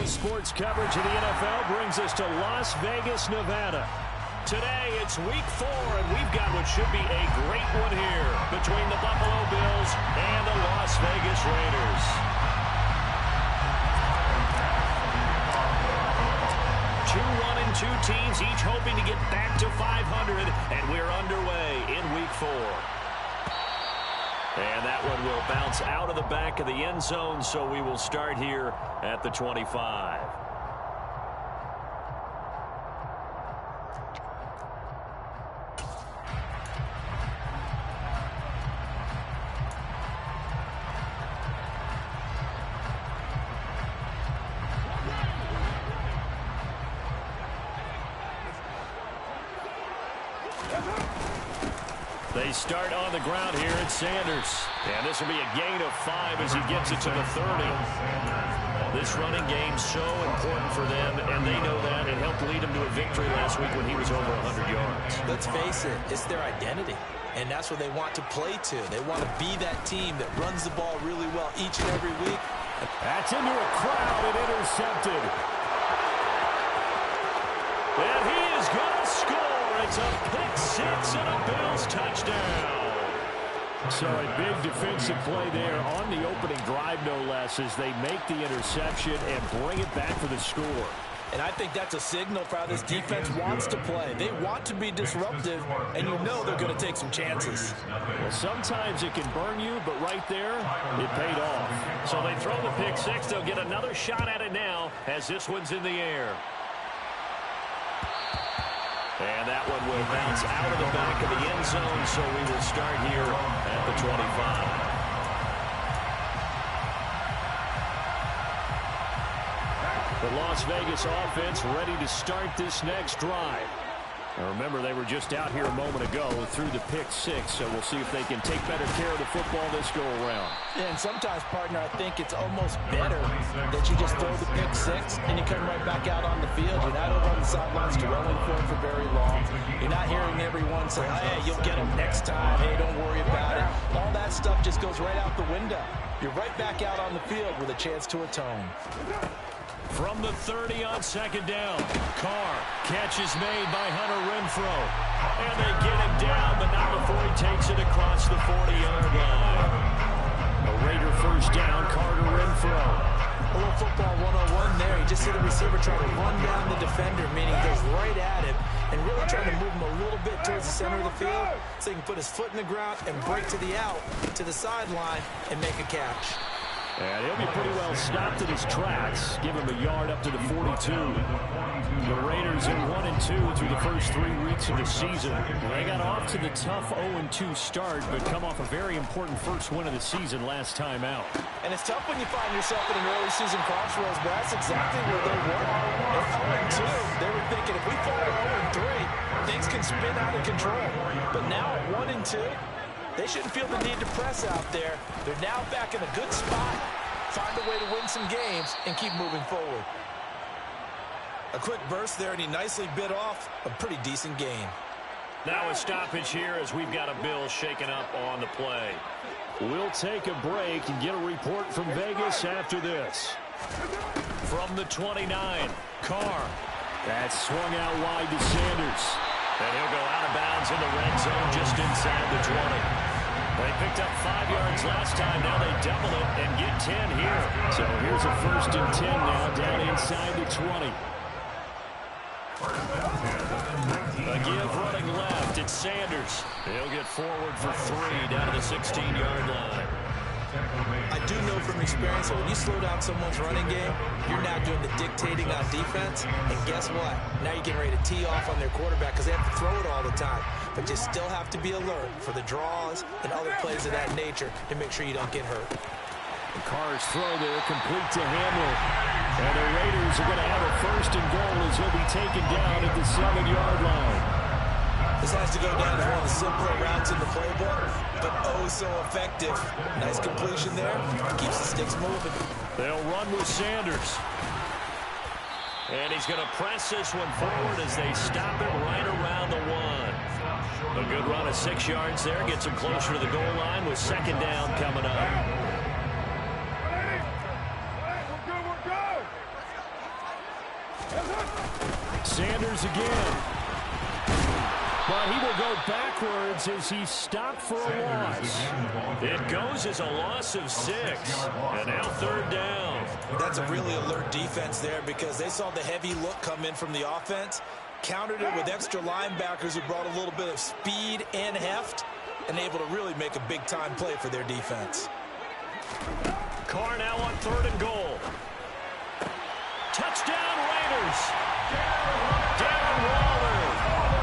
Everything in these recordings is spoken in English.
Sports coverage of the NFL brings us to Las Vegas, Nevada. Today, it's week 4, and we've got what should be a great one here between the Buffalo Bills and the Las Vegas Raiders. Two 1-2 teams, each hoping to get back to 500, and we're underway in week 4. And that one will bounce out of the back of the end zone, so we will start here at the 25. They start on the ground here at Sanders. And this will be a gain of 5 as he gets it to the 30. This running game so important for them, and they know that. It helped lead him to a victory last week when he was over 100 yards. Let's face it, it's their identity. And that's what they want to play to. They want to be that team that runs the ball really well each and every week. That's into a crowd and intercepted. And he is going to score. It's a pick 6 and a Bills touchdown. So a big defensive play there on the opening drive, no less, as they make the interception and bring it back for the score. And I think that's a signal for how this defense wants to play. They want to be disruptive, and you know they're going to take some chances. Well, sometimes it can burn you, but right there, it paid off. So they throw the pick 6. They'll get another shot at it now as this one's in the air. And that one will bounce out of the back of the end zone, so we will start here at the 25. The Las Vegas offense ready to start this next drive. Now remember, they were just out here a moment ago through the pick 6, so we'll see if they can take better care of the football this go-around. Yeah, and sometimes, partner, I think it's almost better that you just throw the pick 6 and you come right back out on the field. You're not over on the sidelines dwelling for it for very long. You're not hearing everyone say, hey, you'll get them next time. Hey, don't worry about it. All that stuff just goes right out the window. You're right back out on the field with a chance to atone. From the 30 on second down, Carr, catch is made by Hunter Renfrow. And they get him down, but not before he takes it across the 40-yard line. A Raider first down, Carter Renfrow. A little football 101 there. You just see the receiver trying to run down the defender, meaning he goes right at him and really trying to move him a little bit towards the center of the field so he can put his foot in the ground and break to the out, to the sideline, and make a catch. And he'll be pretty well stopped in his tracks. Give him a yard up to the 42. The Raiders are 1-2 through the first 3 weeks of the season. They got off to the tough 0-2 start, but come off a very important first win of the season last time out. And it's tough when you find yourself in an early season crossroads, but that's exactly where they were. At 0-2, they were thinking, if we fall to 0-3, things can spin out of control. But now at 1-2, they shouldn't feel the need to press out there. They're now back in a good spot, find a way to win some games, and keep moving forward. A quick burst there, and he nicely bit off a pretty decent gain. Now a stoppage here as we've got a Bill shaken up on the play. We'll take a break and get a report from Vegas after this. From the 29, Carr. That's swung out wide to Sanders. And he'll go out of bounds in the red zone just inside the 20. They picked up 5 yards last time. Now they double it and get 10 here. So here's a 1st and 10 now down inside the 20. A give running left. It's Sanders. He'll get forward for 3 down to the 16-yard line. I do know from experience that when you slow down someone's running game, you're now doing the dictating on defense. And guess what? Now you're getting ready to tee off on their quarterback because they have to throw it all the time. But you still have to be alert for the draws and other plays of that nature to make sure you don't get hurt. The Carr's throw there complete to Hamler. And the Raiders are going to have a 1st and goal as he'll be taken down at the 7-yard line. This has to go down as one of the simpler routes in the playbook, but oh so effective. Nice completion there. Keeps the sticks moving. They'll run with Sanders. And he's going to press this one forward as they stop it right around the 1. A good run of 6 yards there. Gets him closer to the goal line with 2nd down coming up. again. But he will go backwards as he stopped for a loss. It goes as a loss of 6. And now 3rd down. That's a really alert defense there because they saw the heavy look come in from the offense, countered it with extra linebackers who brought a little bit of speed and heft, and able to really make a big-time play for their defense. Carr now on 3rd and goal. Touchdown, Raiders. Darren Waller,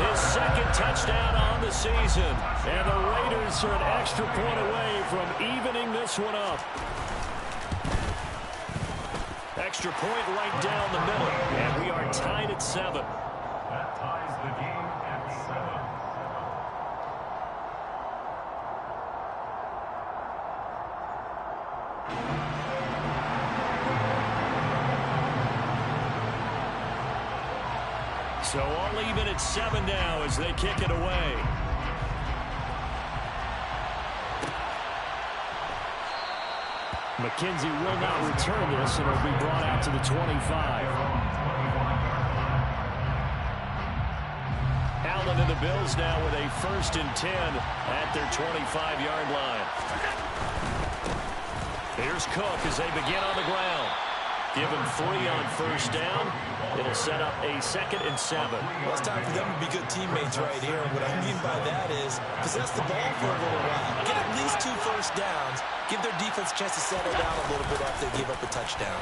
his 2nd touchdown on the season. And the Raiders are an extra point away from evening this one up. Extra point right down the middle. And we are tied at 7. That ties the game at 7. So all even at 7 now as they kick it away. McKenzie will not return this, and it'll be brought out to the 25. Allen and the Bills now with a 1st and 10 at their 25-yard line. Here's Cook as they begin on the ground. Give him 3 on 1st down. It'll set up a 2nd and 7. Well, it's time for them to be good teammates right here. And what I mean by that is possess the ball for a little while. Get at least 2 first downs. Give their defense a chance to settle down a little bit after they give up a touchdown.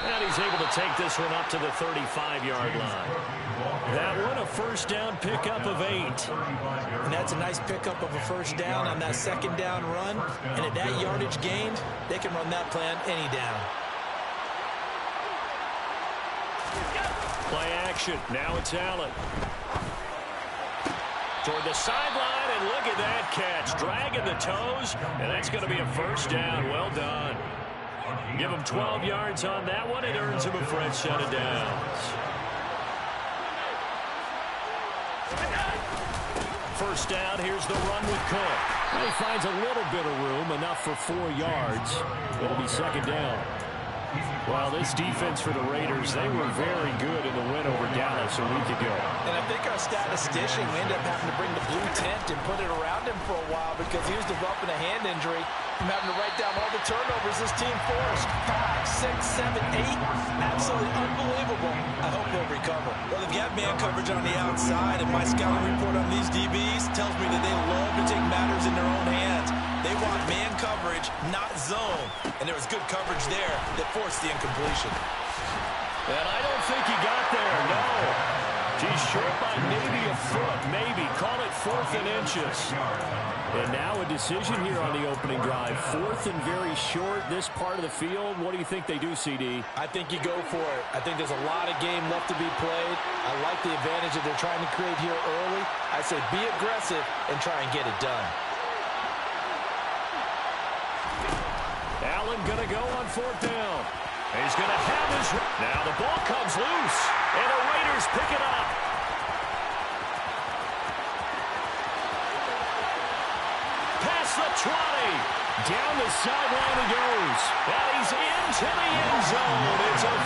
And he's able to take this one up to the 35-yard line. That one a 1st down pickup of 8. And that's a nice pickup of a 1st down on that 2nd down run. And at that yardage gained, they can run that plan any down. Play action. Now it's Allen. Toward the sideline, and look at that catch. Dragging the toes, and that's going to be a 1st down. Well done. Give him 12 yards on that one. It earns him a fresh set of downs. 1st down. Here's the run with Cook. Well, he finds a little bit of room, enough for 4 yards. It'll be 2nd down. Well, this defense for the Raiders, they were very good in the win over Dallas a week ago. And I think our statistician, we ended up having to bring the blue tent and put it around him for a while because he was developing a hand injury from having to write down all the turnovers this team forced. 5, 6, 7, 8. Absolutely unbelievable. I hope he'll recover. Well, they've got man coverage on the outside, and my scouting report on these DBs tells me that they love to take matters in their own hands. They want man coverage, not zone. And there was good coverage there that forced the incompletion. And I don't think he got there, no. He's short by maybe a foot, maybe. Call it 4th and inches. And now a decision here on the opening drive. 4th and very short, this part of the field. What do you think they do, CD? I think you go for it. I think there's a lot of game left to be played. I like the advantage that they're trying to create here early. I say be aggressive and try and get it done. Allen going to go on 4th down. He's going to have his... Now the ball comes loose, and the Raiders pick it up. Past the 20. Down the sideline he goes. And he's into the end zone. It's a...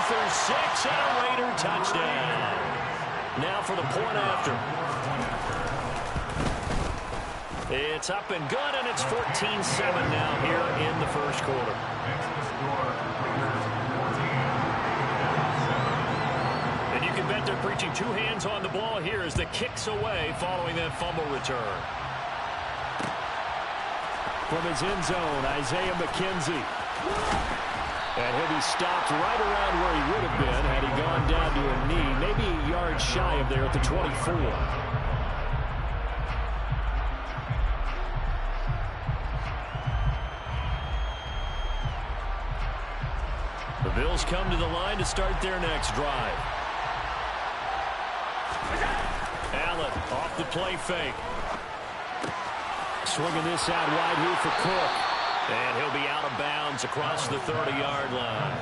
for 6 and a Raider touchdown. Now for the point after. It's up and good, and it's 14-7 now here in the 1st quarter. And you can bet they're preaching 2 hands on the ball here as the kick's away following that fumble return. From his end zone, Isaiah McKenzie. And he'll be stopped right around where he would have been had he gone down to a knee, maybe a yard shy of there at the 24. The Bills come to the line to start their next drive. Allen off the play fake. Swinging this out wide here for Cook. And he'll be out of bounds across the 30-yard line.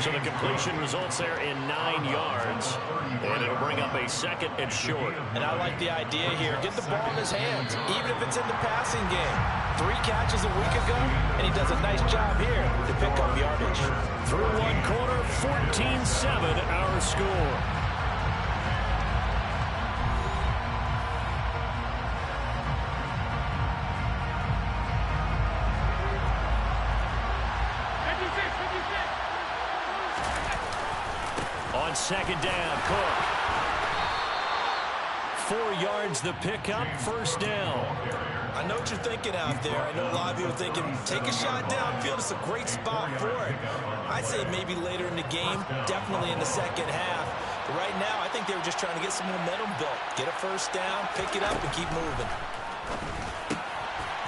So the completion results there in 9 yards. And it'll bring up a second and short. And I like the idea here. Get the ball in his hands, even if it's in the passing game. 3 catches a week ago, and he does a nice job here to pick up yardage. Through one quarter, 14-7 our score. On second down, Cook. 4 yards the pickup, first down. I know what you're thinking out there. I know a lot of you are thinking, take a shot downfield. It's a great spot for it. I'd say maybe later in the game, definitely in the second half. But right now, I think they were just trying to get some momentum built. Get a first down, pick it up, and keep moving.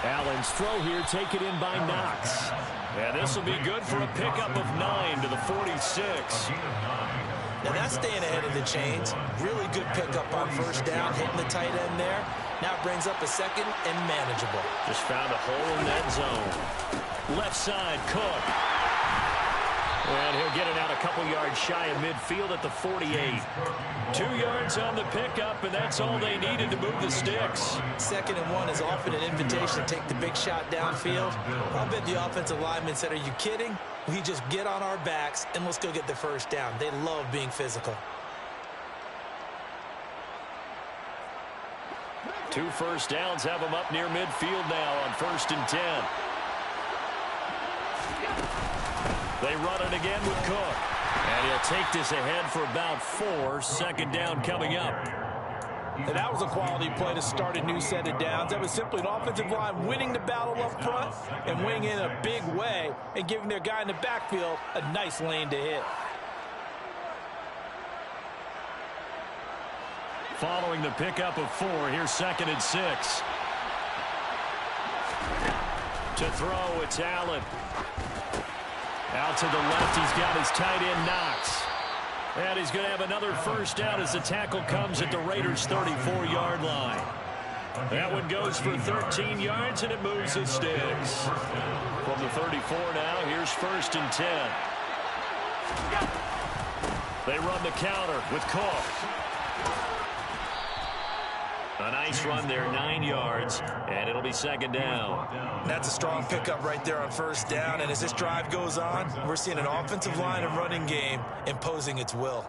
Allen's throw here taken in by Knox. And this will be good for a pickup of 9 to the 46. Now that's staying ahead of the chains. Really good pickup on first down, hitting the tight end there. Now it brings up a second and manageable. Just found a hole in that zone. Left side, Cook. And he'll get it out a couple yards shy of midfield at the 48. 2 yards on the pickup, and that's all they needed to move the sticks. 2nd and 1 is often an invitation to take the big shot downfield. I'll bet the offensive linemen said, are you kidding? We just get on our backs, and let's go get the first down. They love being physical. 2 first downs have them up near midfield now on 1st and 10. They run it again with Cook. And he'll take this ahead for about 4. 2nd down coming up. And that was a quality play to start a new set of downs. That was simply an offensive line winning the battle up front and winning in a big way and giving their guy in the backfield a nice lane to hit. Following the pickup of 4, here's 2nd and 6. To throw, it's Allen. Out to the left, he's got his tight end, Knox. And he's going to have another first down as the tackle comes at the Raiders' 34-yard line. That one goes for 13 yards, and it moves the sticks. From the 34 now, here's 1st and 10. They run the counter with Cook. A nice run there, 9 yards, and it'll be 2nd down. That's a strong pickup right there on first down, and as this drive goes on, we're seeing an offensive line and running game imposing its will.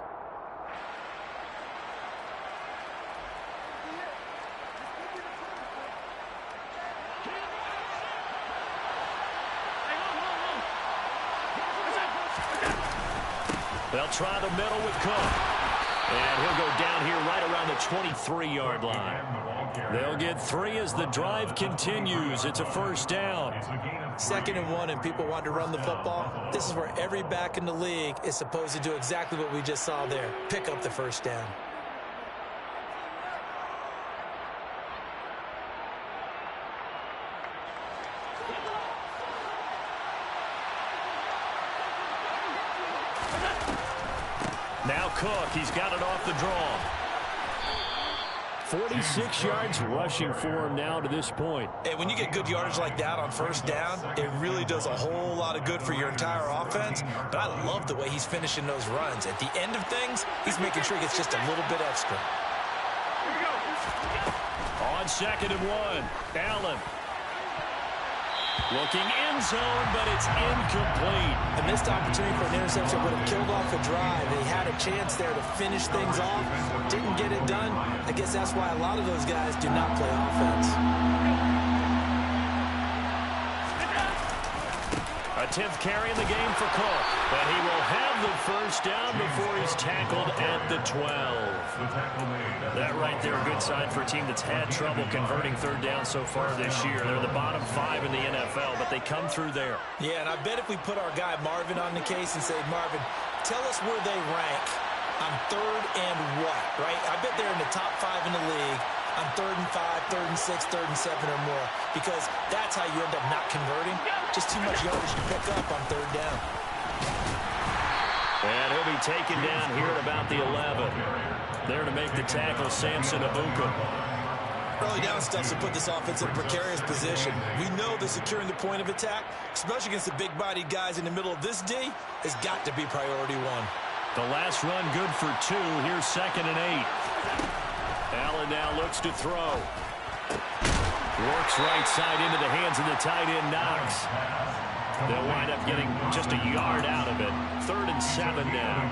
They'll try the middle with Cook. And he'll go down here right around the 23-yard line. They'll get 3 as the drive continues. It's a first down. 2nd and 1, and people want to run the football. This is where every back in the league is supposed to do exactly what we just saw there. Pick up the first down. Now Cook, he's got it off the draw. 46 yards rushing for him now to this point. And when you get good yardage like that on first down, it really does a whole lot of good for your entire offense. But I love the way he's finishing those runs. At the end of things, he's making sure he gets just a little bit extra. On 2nd and 1, Allen. Looking end zone, but it's incomplete. A missed opportunity for an interception would have killed off a drive. They had a chance there to finish things off. Didn't get it done. I guess that's why a lot of those guys do not play offense. A 10th carry in the game for Cook. But he will have the first down before he's tackled at the 12. That right there, a good sign for a team that's had trouble converting 3rd down so far this year. They're the bottom 5 in the NFL, but they come through there. Yeah, and I bet if we put our guy Marvin on the case and say, Marvin, tell us where they rank on 3rd and what, right? I bet they're in the top 5 in the league on 3rd and 5, 3rd and 6, 3rd and 7 or more, because that's how you end up not converting. Just too much yardage to pick up on 3rd down. And he'll be taken down here at about the 11. There to make the tackle, Samson Abuka. Early down stuff to put this offense in a precarious position. We know that securing the point of attack, especially against the big-bodied guys in the middle of this D, has got to be priority one. The last run good for 2. Here's 2nd and 8. Allen now looks to throw. Works right side into the hands of the tight end, Knox. They'll wind up getting just a yard out of it. 3rd and 7 now.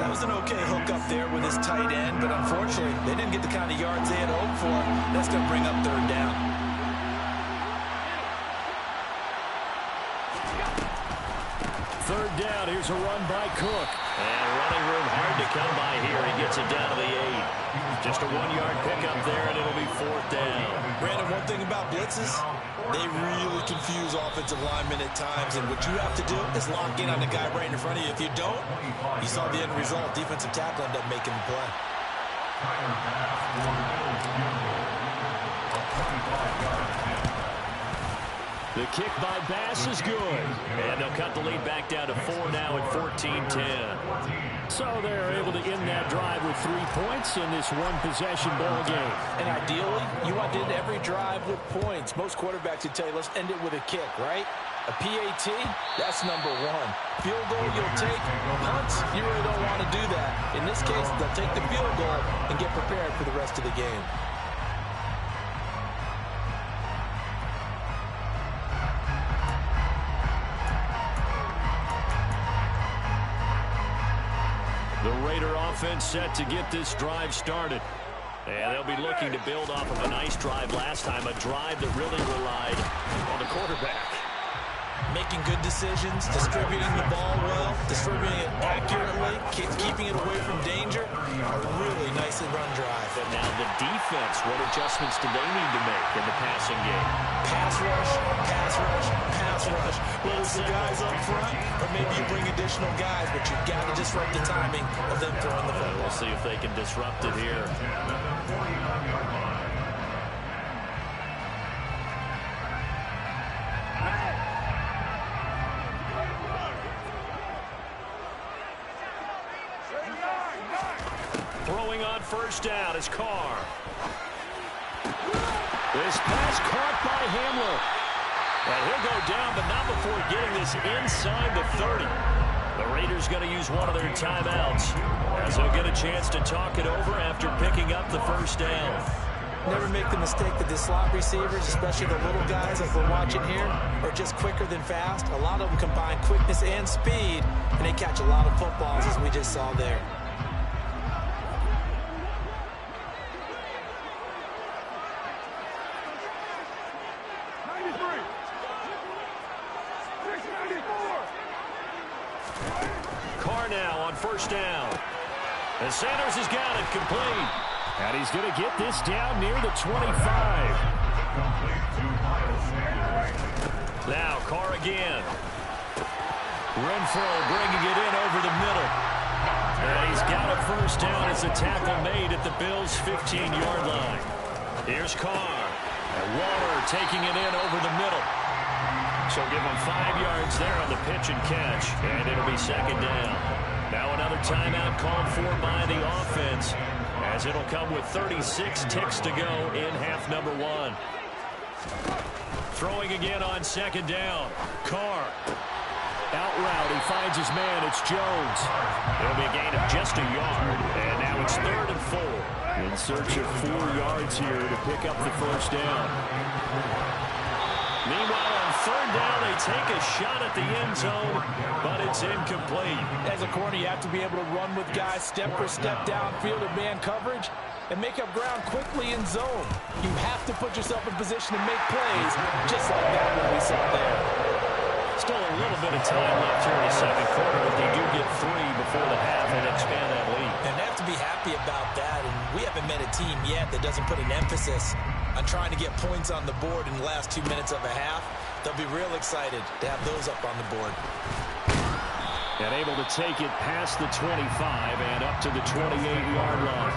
That was an okay hook up there with his tight end, but unfortunately, they didn't get the kind of yards they had hoped for. That's going to bring up 3rd down. Third down, here's a run by Cook. And running room hard to come by here. He gets it down to the 8. Just a 1-yard pickup there, and it'll be 4th down. Brandon, one thing about blitzes, they really confuse offensive linemen at times, and what you have to do is lock in on the guy right in front of you. If you don't, you saw the end result. Defensive tackle ended up making the play. The kick by Bass is good. And they'll cut the lead back down to 4 now at 14-10. So they're able to end that drive with 3 points in this one-possession ball game. And ideally, you want to end every drive with points. Most quarterbacks would tell you, let's end it with a kick, right? A PAT, that's number 1. Field goal, you'll take. Punts, you really don't want to do that. In this case, they'll take the field goal and get prepared for the rest of the game. The Raider offense set to get this drive started. And they'll be looking to build off of a nice drive last time, a drive that really relied on the quarterback. Making good decisions, distributing the ball well, distributing it accurately, keeping it away from danger. A really nicely run drive. But now the defense, what adjustments do they need to make in the passing game? Pass rush, pass rush, pass rush. Whether it's the guys up front or maybe you bring additional guys, but you've got to disrupt the timing of them throwing the football. We'll see if they can disrupt it here. Throwing on first down is Carr. This pass caught by Hamler. And he'll go down, but not before getting this inside the 30. The Raiders going to use one of their timeouts as they'll get a chance to talk it over after picking up the first down. Never make the mistake that the slot receivers, especially the little guys like we're watching here, are just quicker than fast. A lot of them combine quickness and speed, and they catch a lot of footballs, as we just saw there. Carr now on first down. And Sanders has got it complete. And he's going to get this down near the 25. Now Carr again. Renfro bringing it in over the middle. And he's got a first down as a tackle made at the Bills' 15-yard line. Here's Carr. And Waller taking it in over the middle. So give him 5 yards there on the pitch and catch. And it'll be second down. Now another timeout called for by the offense, as it'll come with 36 ticks to go in half number 1. Throwing again on second down. Carr. Out route. He finds his man. It's Jones. It'll be a gain of just a yard. And now it's 3rd and 4. In search of 4 yards here to pick up the first down. Meanwhile, on third down, they take a shot at the end zone, but it's incomplete. As a corner, you have to be able to run with guys step for step downfield in man coverage and make up ground quickly in zone. You have to put yourself in position to make plays, just like that one we saw there. Still a little bit of time left here in the second quarter, but they do get 3 before the half and expand that lead. And they have to be happy about that, and we haven't met a team yet that doesn't put an emphasis on trying to get points on the board in the last 2 minutes of a half. They'll be real excited to have those up on the board. And able to take it past the 25 and up to the 28-yard line.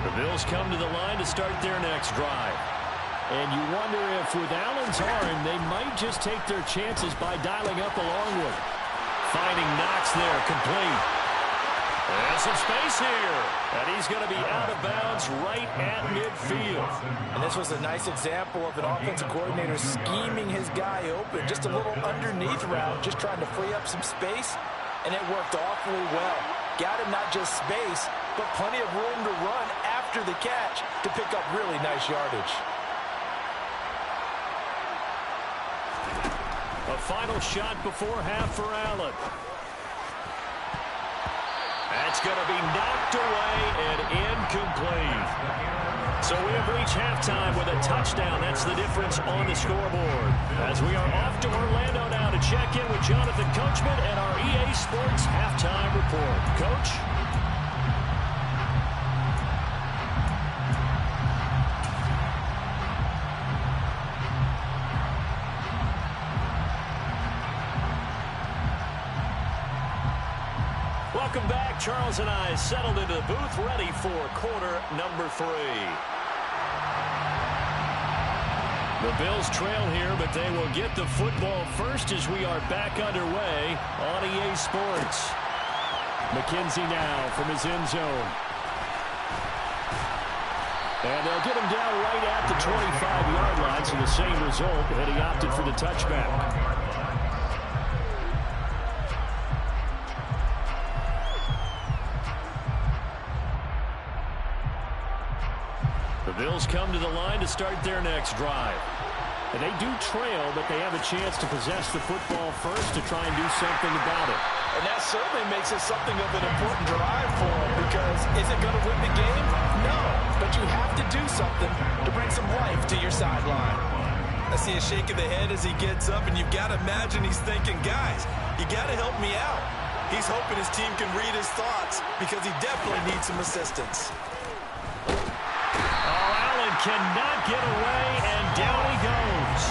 The Bills come to the line to start their next drive. And you wonder if with Allen's arm, they might just take their chances by dialing up a long one. Finding Knox there, complete. And some space here. And he's going to be out of bounds right at midfield. And this was a nice example of an offensive coordinator scheming his guy open. Just a little underneath route, just trying to free up some space. And it worked awfully well. Got him not just space, but plenty of room to run after the catch to pick up really nice yardage. A final shot before half for Allen. That's going to be knocked away and incomplete. So we have reached halftime with a touchdown. That's the difference on the scoreboard. As we are off to Orlando now to check in with Jonathan Coachman and our EA Sports halftime report. Coach? Welcome back. Charles and I settled into the booth, ready for quarter number 3. The Bills trail here, but they will get the football first as we are back underway on EA Sports. McKenzie now from his end zone. And they'll get him down right at the 25-yard line, so the same result, and he opted for the touchback. The Bills come to the line to start their next drive. And they do trail, but they have a chance to possess the football first to try and do something about it. And that certainly makes it something of an important drive for them, because is it going to win the game? No, but you have to do something to bring some life to your sideline. I see a shake of the head as he gets up, and you've got to imagine he's thinking, guys, you got to help me out. He's hoping his team can read his thoughts because he definitely needs some assistance. Cannot get away, and down he goes.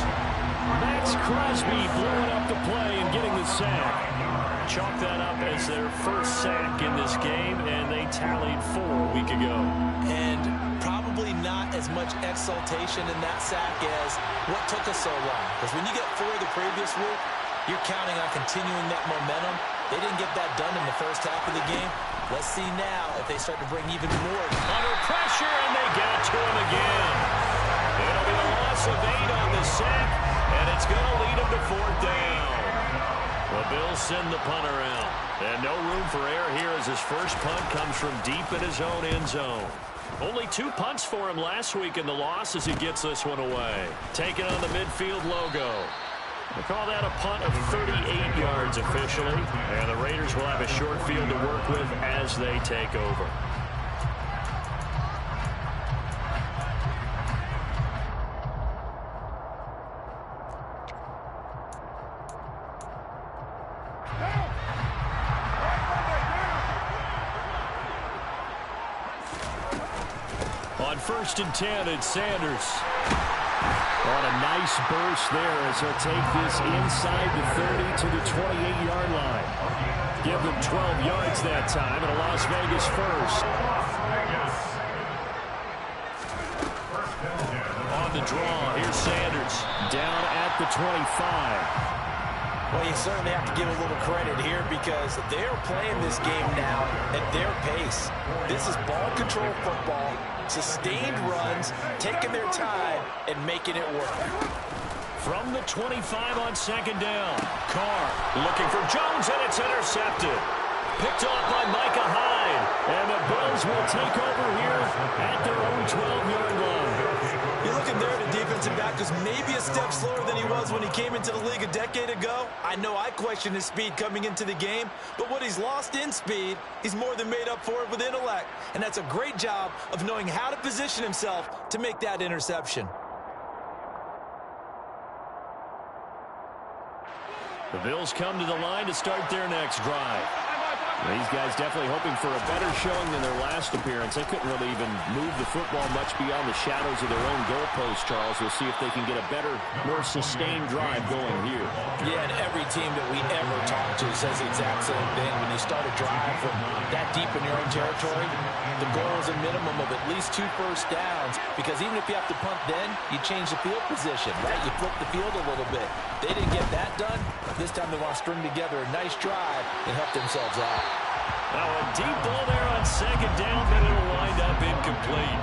Max Crosby blowing up the play and getting the sack. Chalk that up as their first sack in this game, and they tallied 4 a week ago. And probably not as much exultation in that sack as what took us so long. Because when you get 4 the previous week, you're counting on continuing that momentum. They didn't get that done in the first half of the game. Let's see now if they start to bring even more. Under pressure, and they got to him again. It'll be a loss of 8 on the sack, and it's going to lead him to 4th down. The Bills send the punter out. And no room for error here as his first punt comes from deep in his own end zone. Only 2 punts for him last week in the loss as he gets this one away. Taking on the midfield logo. They call that a punt of 38 yards officially, and the Raiders will have a short field to work with as they take over. On 1st and 10, it's Sanders. On a nice burst there as he'll take this inside the 30 to the 28-yard line. Give them 12 yards that time, and a Las Vegas first. On the draw, here's Sanders down at the 25. Well, you certainly have to give a little credit here because they're playing this game now at their pace. This is ball control football, sustained runs, taking their time, and making it work. From the 25 on 2nd down, Carr looking for Jones, and it's intercepted. Picked off by Micah Hyde, and the Bills will take over here at their own 12-yard line. You're looking there at a defensive back who's maybe a step slower than he was when he came into the league a decade ago. I know I questioned his speed coming into the game, but what he's lost in speed, he's more than made up for it with intellect. And that's a great job of knowing how to position himself to make that interception. The Bills come to the line to start their next drive. These guys definitely hoping for a better showing than their last appearance. They couldn't really even move the football much beyond the shadows of their own goalpost, Charles. We'll see if they can get a better, more sustained drive going here. Yeah, and every team that we ever talk to says the exact same thing. When you start a drive from that deep in your own territory, the goal is a minimum of at least 2 first downs, because even if you have to punt then, you change the field position, right? You flip the field a little bit. They didn't get that done. This time they want to string together a nice drive and help themselves out. Now a deep ball there on second down, but it'll wind up incomplete.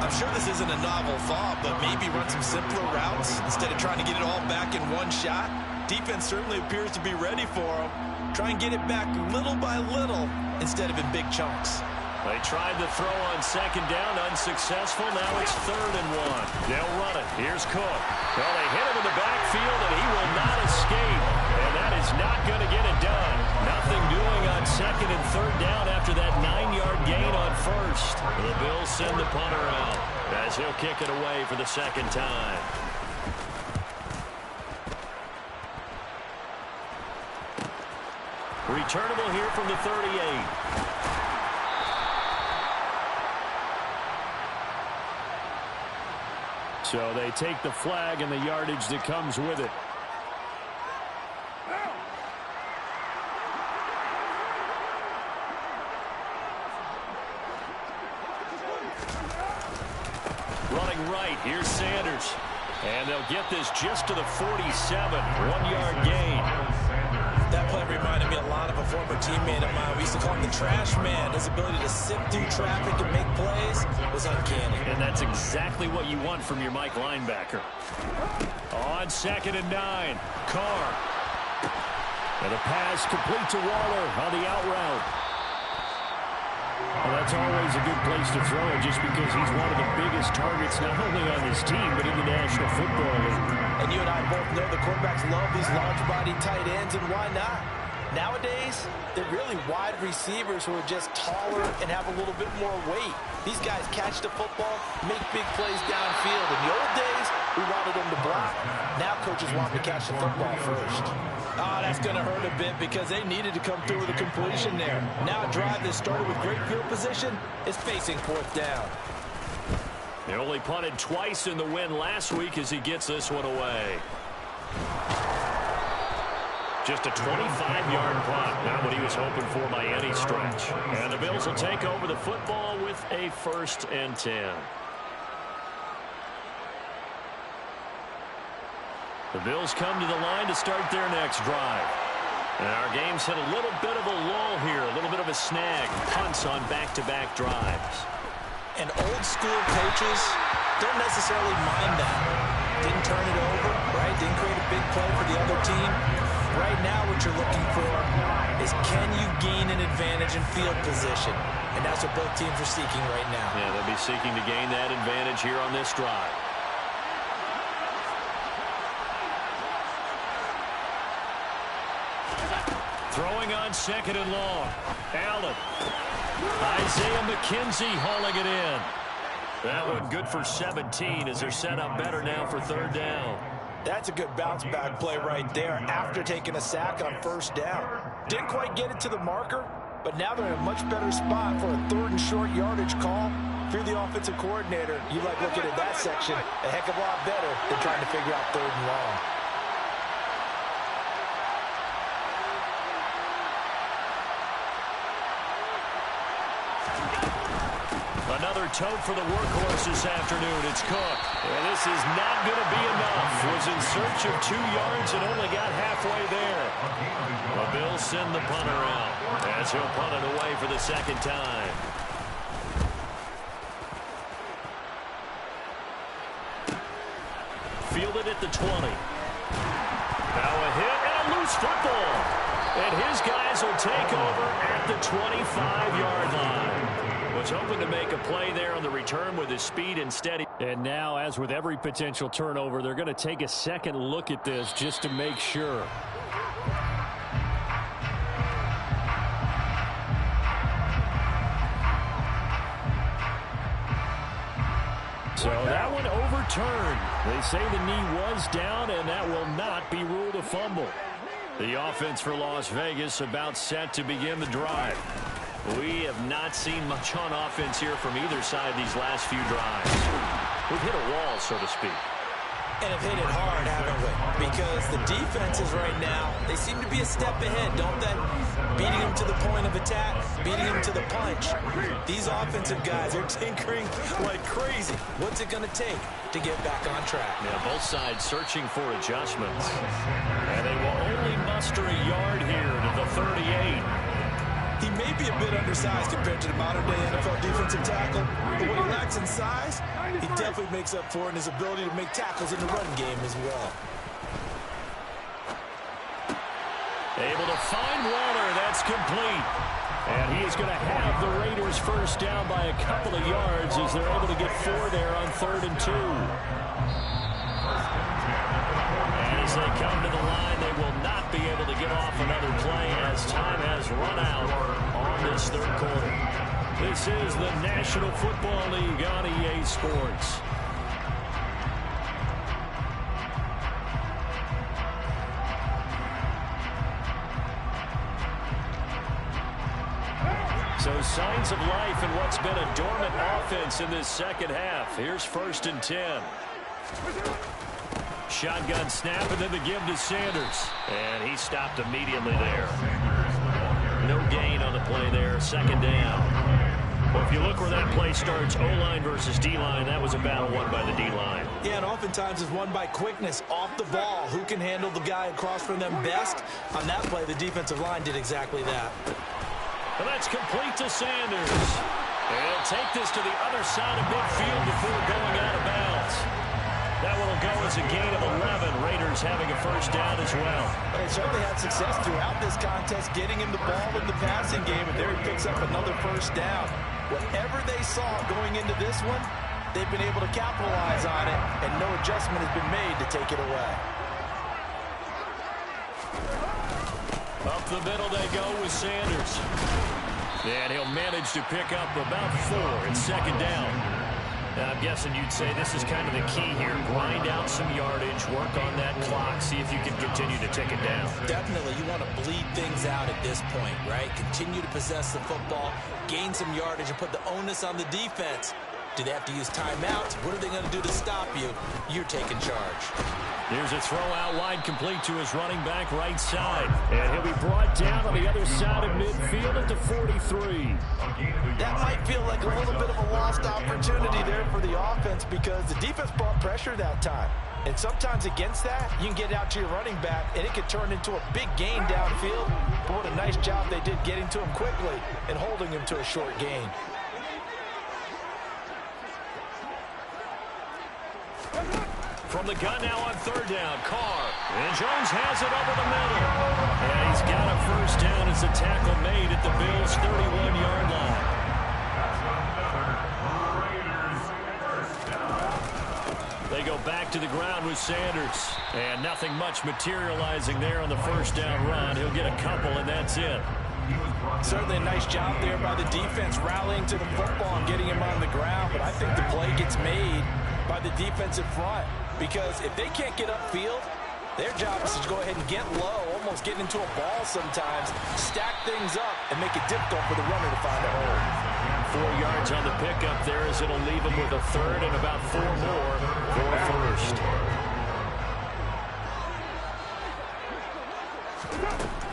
I'm sure this isn't a novel thought, but maybe run some simpler routes instead of trying to get it all back in one shot. Defense certainly appears to be ready for them. Try and get it back little by little instead of in big chunks. They tried to throw on second down, unsuccessful. Now it's 3rd and 1. They'll run it. Here's Cook. Well, they hit him in the backfield, and he will not escape. And that is not going to get it done. Nothing doing on second and 3rd down after that 9-yard gain on first. The Bills send the punter out as he'll kick it away for the second time. Returnable here from the 38. So they take the flag and the yardage that comes with it. Running right, here's Sanders. And they'll get this just to the 47, 1-yard gain. That play reminded me a lot of a former teammate of mine. We used to call him the trash man. His ability to sift through traffic and make plays was uncanny. And that's exactly what you want from your Mike linebacker. On 2nd and 9, Carr. And a pass complete to Waller on the out route. Well, that's always a good place to throw it just because he's one of the biggest targets not only on his team but in the National Football League. And you and I both know the quarterbacks love these large-body tight ends, and why not? Nowadays, they're really wide receivers who are just taller and have a little bit more weight. These guys catch the football, make big plays downfield. In the old days, we wanted them to block. Now coaches want them to catch the football first. That's going to hurt a bit because they needed to come through with a completion there. Now a drive that started with great field position is facing 4th down. They only punted twice in the win last week as he gets this one away. Just a 25-yard punt. Not what he was hoping for by any stretch. And the Bills will take over the football with a 1st and 10. The Bills come to the line to start their next drive. And our game's hit a little bit of a lull here, a little bit of a snag. Punts on back-to-back drives. And old-school coaches don't necessarily mind that. Didn't turn it over, right? Didn't create a big play for the other team. Right now what you're looking for is can you gain an advantage in field position? And that's what both teams are seeking right now. Yeah, they'll be seeking to gain that advantage here on this drive. Throwing on 2nd and long. Allen. Isaiah McKenzie hauling it in. That one good for 17 as they're set up better now for 3rd down. That's a good bounce-back play right there after taking a sack on 1st down. Didn't quite get it to the marker, but now they're in a much better spot for a 3rd and short yardage call. If you're the offensive coordinator, you like looking at that section a heck of a lot better than trying to figure out 3rd and long. Another tote for the workhorse this afternoon. It's Cook. And this is not going to be enough. Was in search of 2 yards and only got halfway there. The Bills send the punter out as he'll punt it away for the 2nd time. Fielded at the 20. Now a hit and a loose football. And his guys will take over at the 25-yard line. Was hoping to make a play there on the return with his speed and steady. And now, as with every potential turnover, they're going to take a second look at this just to make sure. So that one overturned. They say the knee was down, and that will not be ruled a fumble. The offense for Las Vegas about set to begin the drive. We have not seen much on offense here from either side these last few drives. We've hit a wall, so to speak. And have hit it hard, haven't we? Because the defenses right now, they seem to be a step ahead, don't they? Beating them to the point of attack, beating them to the punch. These offensive guys are tinkering like crazy. What's it going to take to get back on track? Yeah, both sides searching for adjustments. And they will only muster a yard here to the 38. He may be a bit undersized compared to the modern-day NFL defensive tackle, but what he lacks in size, he definitely makes up for in his ability to make tackles in the run game as well. Able to find Waller. That's complete. And he is going to have the Raiders first down by a couple of yards as they're able to get 4 there on 3rd and 2. And as they come to the line, they will not be able to get off another play as time has run out on this 3rd quarter. This is the National Football League on EA Sports. So signs of life in what's been a dormant offense in this second half. Here's 1st and 10. Shotgun snap and then the give to Sanders. And he stopped immediately there. No gain on the play there. 2nd down. Well, if you look where that play starts, O-line versus D-line, that was a battle won by the D-line. Yeah, and oftentimes it's won by quickness off the ball. Who can handle the guy across from them best? On that play, the defensive line did exactly that. And that's complete to Sanders. And he'll take this to the other side of midfield before going out of bounds. That one will go as a gain of 11. Raiders having a first down as well. They certainly had success throughout this contest getting him the ball in the passing game, and there he picks up another first down. Whatever they saw going into this one, they've been able to capitalize on it, and no adjustment has been made to take it away. Up the middle they go with Sanders. And he'll manage to pick up about 4 in 2nd down. Now, I'm guessing you'd say this is kind of the key here. Grind out some yardage, work on that clock, see if you can continue to tick it down. Definitely, you want to bleed things out at this point, right? Continue to possess the football, gain some yardage, and put the onus on the defense. Do they have to use timeouts? What are they going to do to stop you? You're taking charge. Here's a throw out wide, complete to his running back right side. And he'll be brought down on the other side of midfield at the 43. That might feel like a little bit of a lost opportunity there for the offense because the defense brought pressure that time. And sometimes against that, you can get out to your running back, and it could turn into a big gain downfield. But what a nice job they did getting to him quickly and holding him to a short gain. From the gun now on 3rd down, Carr. And Jones has it over the middle. And he's got a first down as the tackle made at the Bills' 31-yard line. They go back to the ground with Sanders. And nothing much materializing there on the first down run. He'll get a couple, and that's it. Certainly a nice job there by the defense rallying to the football and getting him on the ground. But I think the play gets made by the defensive front. Because if they can't get upfield, their job is to go ahead and get low, almost get into a ball sometimes, stack things up, and make it difficult for the runner to find a hole. 4 yards on the pickup there as it'll leave him with a 3rd and about 4 more for a first.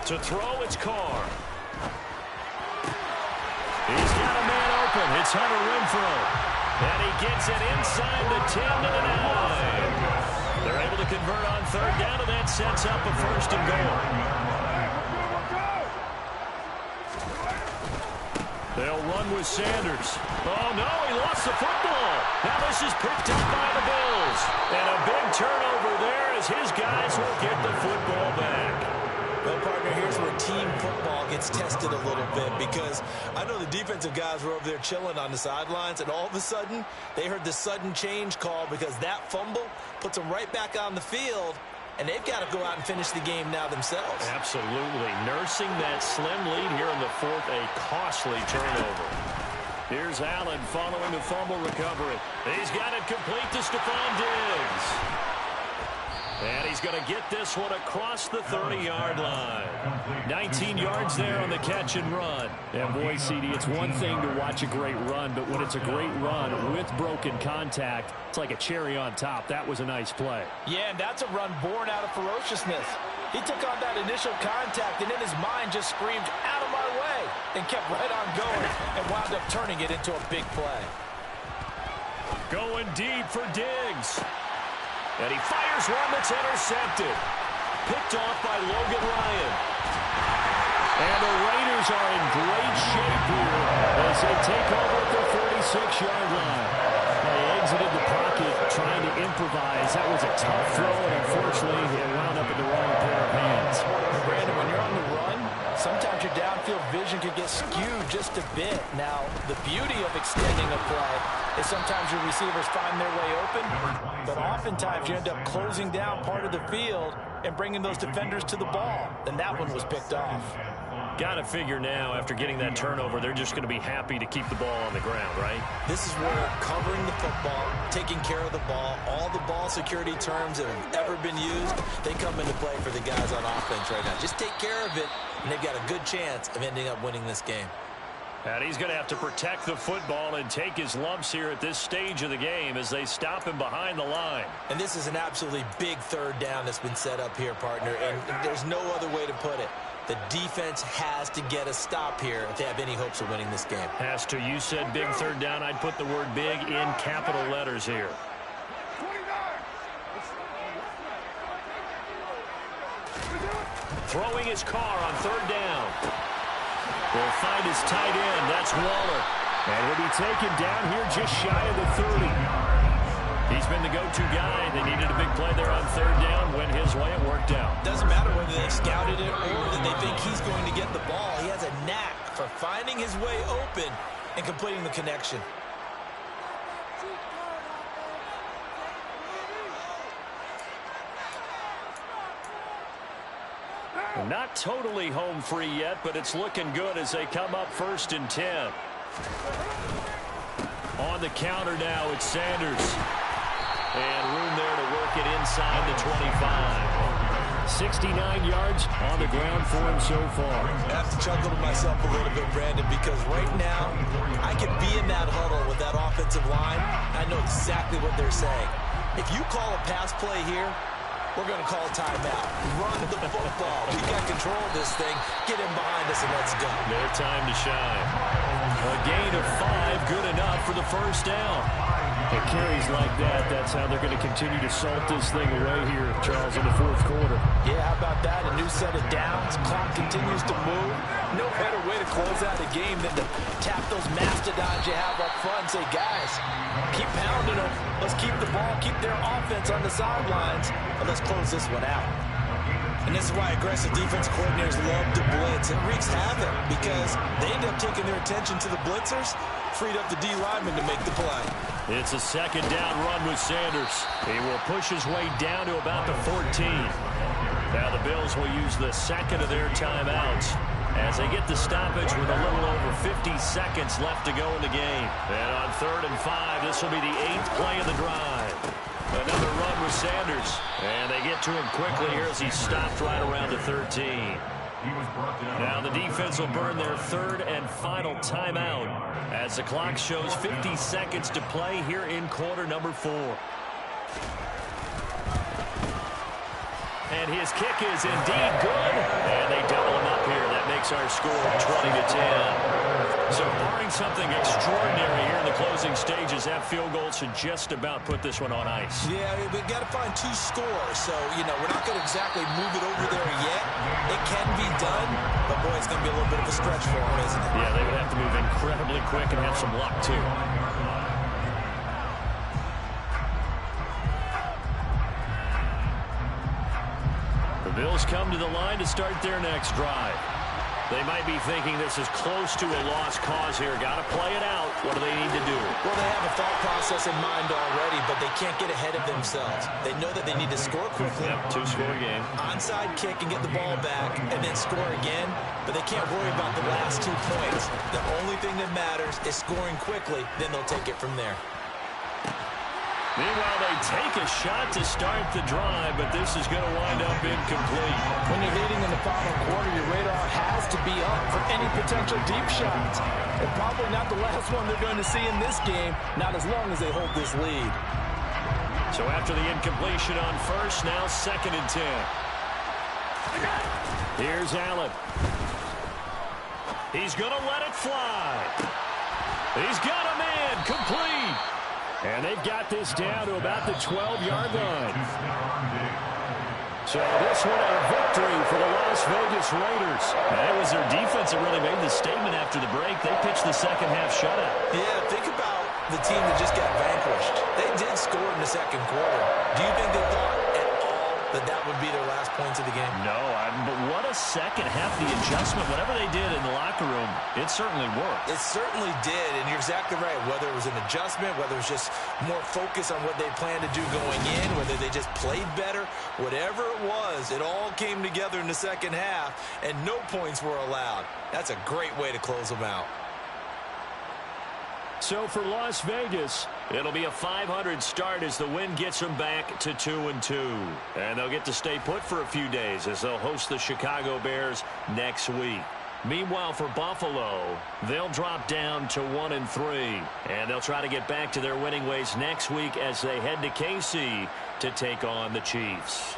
To throw, it's Carr. He's got a man open. It's Hunter Renfrow. And he gets it inside the 10 to the 9. They're able to convert on 3rd down, and that sets up a 1st and goal. They'll run with Sanders. Oh, no, he lost the football. Now this is picked up by the Bills. And a big turnover there as his guys will get the football back. Well, partner, here's where team football gets tested a little bit because I know the defensive guys were over there chilling on the sidelines, and all of a sudden, they heard the sudden change call because that fumble puts them right back on the field, and they've got to go out and finish the game now themselves. Absolutely. Nursing that slim lead here in the 4th, a costly turnover. Here's Allen following the fumble recovery. He's got it complete to Stephon Diggs. And he's going to get this one across the 30-yard line. 19 yards there on the catch and run. And boy, CD, it's one thing to watch a great run, but when it's a great run with broken contact, it's like a cherry on top. That was a nice play. Yeah, and that's a run born out of ferociousness. He took on that initial contact, and in his mind just screamed, "Out of my way," and kept right on going and wound up turning it into a big play. Going deep for Diggs. And he fires one that's intercepted. Picked off by Logan Ryan. And the Raiders are in great shape here as they take over at the 46-yard line. They exited the pocket trying to improvise. That was a tough throw, and unfortunately, it wound up in the wrong pair of hands. Brandon, when you're on the run, sometimes your downfield vision could get skewed just a bit. Now, the beauty of extending a play is sometimes your receivers find their way open, but oftentimes you end up closing down part of the field and bringing those defenders to the ball. And that one was picked off. Got to figure now, after getting that turnover, they're just going to be happy to keep the ball on the ground, right? This is where covering the football, taking care of the ball, all the ball security terms that have ever been used, they come into play for the guys on offense right now. Just take care of it, and they've got a good chance of ending up winning this game. And he's going to have to protect the football and take his lumps here at this stage of the game as they stop him behind the line. And this is an absolutely big third down that's been set up here, partner, and there's no other way to put it. The defense has to get a stop here if they have any hopes of winning this game. Has to. You said big third down. I'd put the word big in capital letters here. Throwing his car on third down. Will find his tight end. That's Waller. And he'll be taken down here just shy of the 30. He's been the go-to guy. They needed a big play there on third down. Went his way. It worked out. Doesn't matter whether they've scouted it or that they think he's going to get the ball. He has a knack for finding his way open and completing the connection. Not totally home free yet, but it's looking good as they come up 1st and 10. On the counter now, it's Sanders. And room there to work it inside the 25. 69 yards on the ground for him so far. I have to chuckle to myself a little bit, Brandon, because right now I could be in that huddle with that offensive line. I know exactly what they're saying. If you call a pass play here, we're going to call a timeout. Run the football. We got control of this thing. Get him behind us and let's go. Their time to shine. A gain of 5, good enough for the first down. It carries like that. That's how they're going to continue to salt this thing away here, Charles, in the 4th quarter. Yeah, how about that? A new set of downs. Clock continues to move. No better way to close out a game than to tap those mastodons you have up front and say, guys, keep pounding them. Let's keep the ball, keep their offense on the sidelines, and let's close this one out. And this is why aggressive defense coordinators love to blitz. It wreaks havoc because they end up taking their attention to the blitzers, freed up the D lineman to make the play. It's a 2nd down run with Sanders. He will push his way down to about the 14. Now the Bills will use the 2nd of their timeouts as they get the stoppage with a little over 50 seconds left to go in the game. And on 3rd and 5, this will be the 8th play of the drive. Another run with Sanders. And they get to him quickly here as he stopped right around the 13. Now the defense will burn their 3rd and final timeout as the clock shows 50 seconds to play here in quarter number 4. And his kick is indeed good. And they double him up here. That makes our score 20-10. So barring something extraordinary here in the closing stages, that field goal should just about put this one on ice. Yeah, we've got to find 2 scores. So, we're not going to exactly move it over there yet. It can be done, but boy, it's going to be a little bit of a stretch for them, isn't it? Yeah, they would have to move incredibly quick and have some luck, too. The Bills come to the line to start their next drive. They might be thinking this is close to a lost cause here. Got to play it out. What do they need to do? Well, they have a thought process in mind already, but they can't get ahead of themselves. They know that they need to score quickly. Yep, 2-score game. Onside kick and get the ball back and then score again, but they can't worry about the last 2 points. The only thing that matters is scoring quickly, then they'll take it from there. Meanwhile, they take a shot to start the drive, but this is going to wind up incomplete. When you're leading in the final quarter, your radar has to be up for any potential deep shots. And probably not the last one they're going to see in this game, not as long as they hold this lead. So after the incompletion on first, now 2nd and 10. Here's Allen. He's going to let it fly. He's got a man complete. And they've got this down to about the 12-yard line. So this one a victory for the Las Vegas Raiders. And it was their defense that really made the statement after the break. They pitched the second half shutout. Yeah, think about the team that just got vanquished. They did score in the second quarter. Do you think they thought at all that that would be their last points of the game? No, but what a second half. The adjustment, whatever they did in the locker room, it certainly worked. It certainly did, and you're exactly right. Whether it was an adjustment, whether it was just more focus on what they planned to do going in, whether they just played better, whatever it was, it all came together in the second half, and no points were allowed. That's a great way to close them out. So for Las Vegas, it'll be a 500 start as the win gets them back to 2-2. And they'll get to stay put for a few days as they'll host the Chicago Bears next week. Meanwhile, for Buffalo, they'll drop down to 1-3. And they'll try to get back to their winning ways next week as they head to KC to take on the Chiefs.